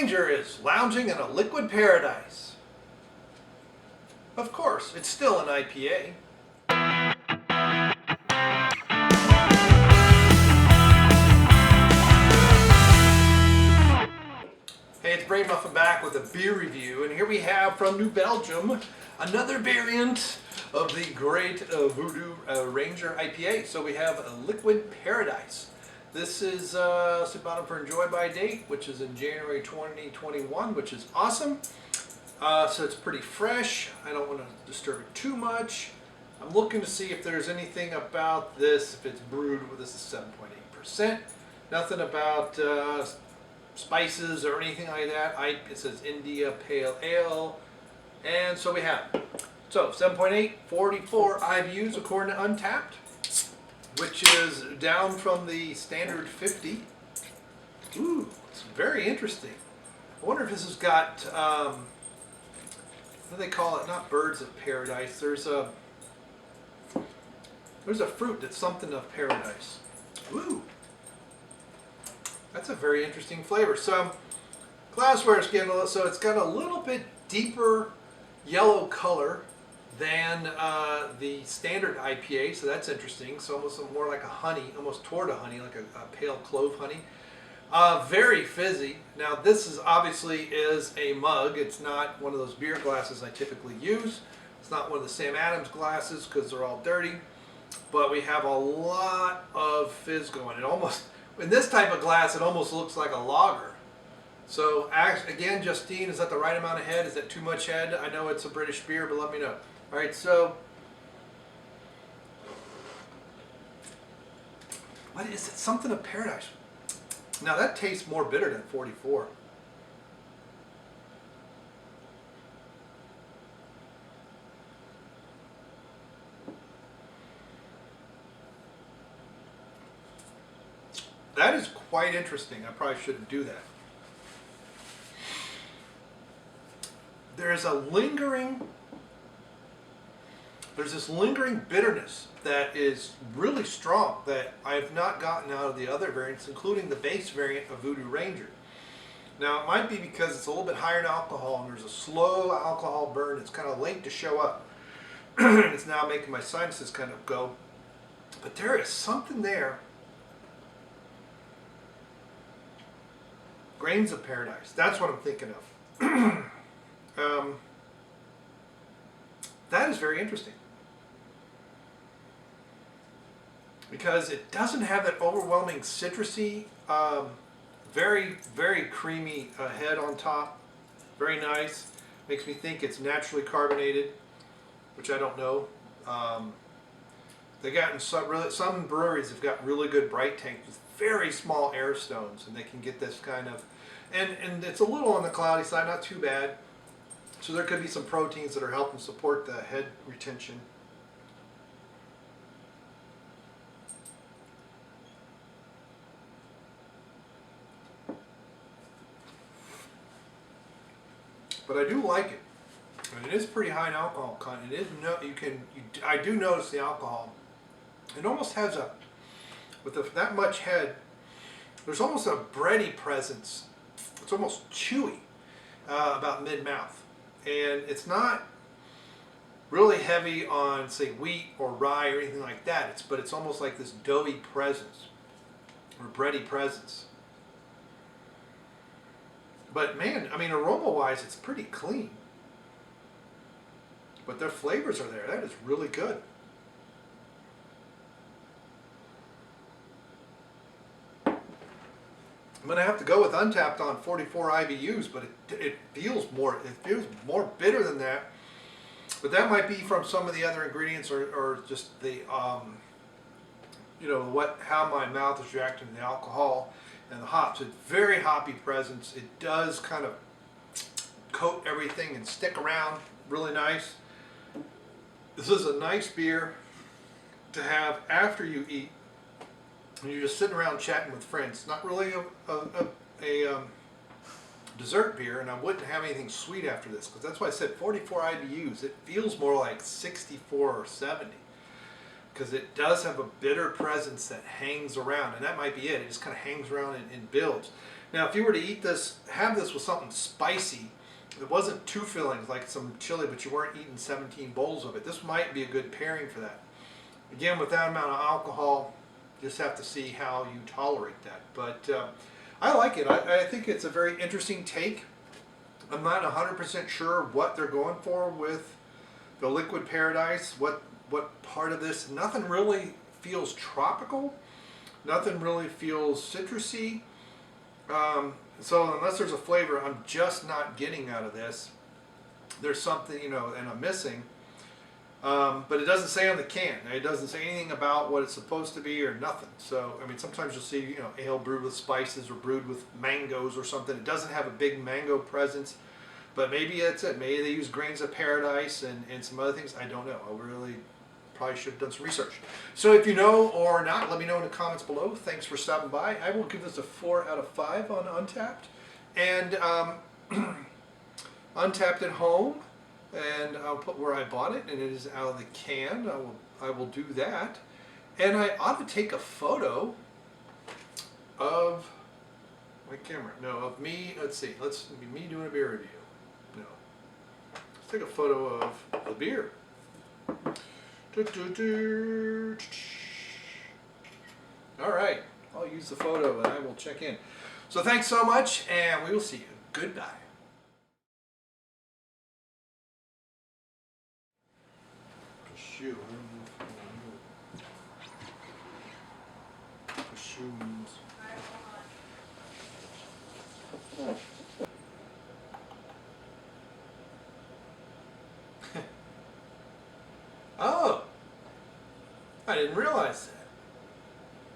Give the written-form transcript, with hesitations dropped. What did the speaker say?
Ranger is lounging in a liquid paradise. Of course, it's still an IPA. Hey, it's Brainmuffin back with a beer review, and here we have from New Belgium another variant of the great Voodoo Ranger IPA. So we have a Liquid Paradise. This is sit bottom for enjoy by date, which is in January 2021, which is awesome. So it's pretty fresh. I don't want to disturb it too much. I'm looking to see if there's anything about this, if it's brewed with this is 7.8%. Nothing about spices or anything like that. It says India Pale Ale. And so we have, so 7.8, 44 IBUs according to Untapped, which is down from the standard 50. Ooh, it's very interesting. I wonder if this has got, what do they call it? Not birds of paradise. There's a fruit that's something of paradise. Ooh, that's a very interesting flavor. So glassware is getting a little, so it's got a little bit deeper yellow color than the standard IPA, so that's interesting. So almost more like a honey, almost toward a honey, like a pale clove honey. Very fizzy. Now this is obviously is a mug. It's not one of those beer glasses I typically use. It's not one of the Sam Adams glasses because they're all dirty. But we have a lot of fizz going. It almost, in this type of glass, it almost looks like a lager. So again, Justine, is that the right amount of head? Is that too much head? I know it's a British beer, but let me know. All right, so what is it? Something of paradise. Now that tastes more bitter than 44. That is quite interesting. I probably shouldn't do that. There's this lingering bitterness that is really strong that I have not gotten out of the other variants, including the base variant of Voodoo Ranger. Now it might be because it's a little bit higher in alcohol and there's a slow alcohol burn. It's kind of late to show up. It's now making my sinuses kind of go. But there is something there. Grains of paradise. That's what I'm thinking of. That is very interesting because it doesn't have that overwhelming citrusy, very, very creamy head on top. Very nice. Makes me think it's naturally carbonated, which I don't know. They got in some breweries have got really good bright tanks with very small air stones, and they can get this kind of, and it's a little on the cloudy side, not too bad. So there could be some proteins that are helping support the head retention. But I do like it. And it is pretty high in alcohol content. It is I do notice the alcohol. It almost has a, with that much head, there's almost a bready presence. It's almost chewy about mid-mouth. And it's not really heavy on, say, wheat or rye or anything like that. But it's almost like this doughy presence or bready presence. But man, I mean, aroma-wise, it's pretty clean. But their flavors are there. That is really good. I'm gonna have to go with Untapped on 44 IBUs, but it feels more bitter than that. But that might be from some of the other ingredients, or just the you know how my mouth is reacting to the alcohol and the hops. It's very hoppy presence. It does kind of coat everything and stick around really nice. This is a nice beer to have after you eat. And you're just sitting around chatting with friends. It's not really a dessert beer, and I wouldn't have anything sweet after this, because that's why I said 44 IBUs. It feels more like 64 or 70, because it does have a bitter presence that hangs around, and that might be it. It just kind of hangs around and builds. Now, if you were to eat this, have this with something spicy, it wasn't too filling, like some chili, but you weren't eating 17 bowls of it, this might be a good pairing for that. Again, with that amount of alcohol, just have to see how you tolerate that. But I like it. I think it's a very interesting take. I'm not 100% sure what they're going for with the Liquid Paradise. What part of this? Nothing really feels tropical. Nothing really feels citrusy. So unless there's a flavor I'm just not getting out of this, there's something, you know, and I'm missing. But it doesn't say on the can. It doesn't say anything about what it's supposed to be or nothing. So, I mean, sometimes you'll see, you know, ale brewed with spices or brewed with mangoes or something. It doesn't have a big mango presence, but maybe that's it. Maybe they use grains of paradise and some other things. I don't know. I really probably should have done some research. So if you know or not, let me know in the comments below. Thanks for stopping by. I will give this a 4 out of 5 on Untapped. And Untapped at home. And I'll put where I bought it, and it is out of the can. I will do that. And I ought to take a photo of my camera. No, of me. Let's see. Let's be me doing a beer review. No. Let's take a photo of the beer. All right. I'll use the photo and I will check in. So thanks so much, and we will see you. Goodbye. Shoe. Shoes. Oh, I didn't realize that.